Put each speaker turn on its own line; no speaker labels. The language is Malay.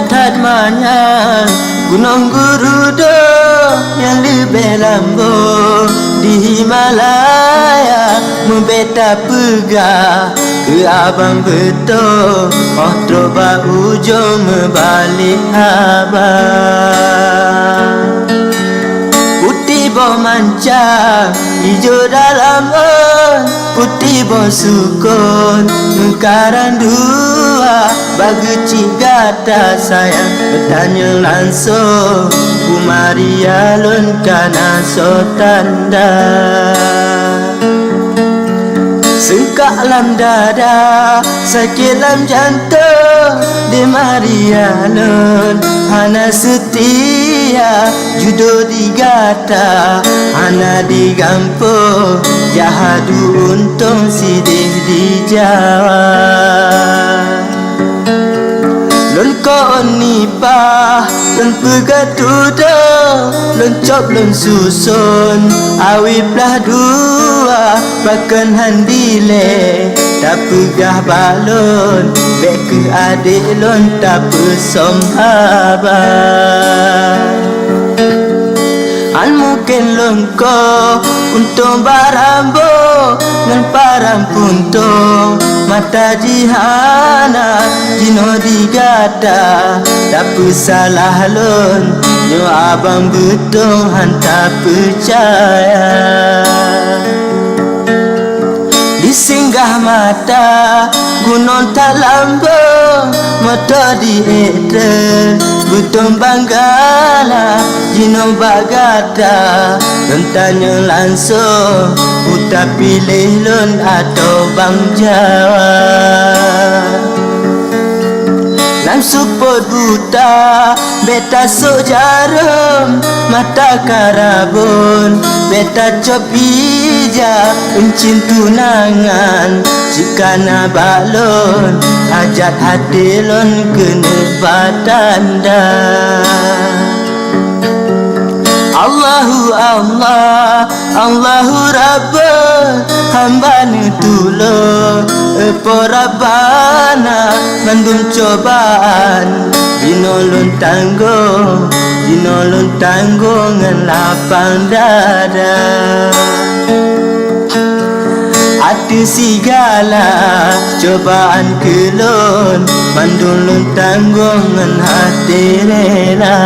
Tatmanya Gunung Gurudo yang lebih lambung di Himalaya membeta pegah ke abang betul oh troba ujung membalik abang putih boh mancang hijau dalam putih boh sukun mengkaran dua bagi cigata sayang bertanya langsung Maria lun kana so tanda sengkak lam dada sakit lam jantung di Maria lun hana setia judo digata hana digampung jahadu untung sidih dijawab lun ko nipah lun pegatudo lun cop lun susun awi belah dua pakan handile tak pegah balon bek ke adik lun tak pesom abang an mungkin lengko untung barambo ngan parang puntung mata jihana jino digata tak pesalah lun nyo abang betul hantar percaya disinggah mata gunung tak lambung mata dieder betul banggala jino bagata tanya langsung uta pilih lun atau bang jawab langsung pot buta beta sok jarum mata karabun beta cop hija encin tunangan jika na balon hajat hati lon kena batanda Allahu Allah Allahu Rabba hamba ni tulung epo Rabbana mandum cobaan jinolon tanggung ngan lapang dada hati segala cobaan kelon mandum tanggung ngan hati rela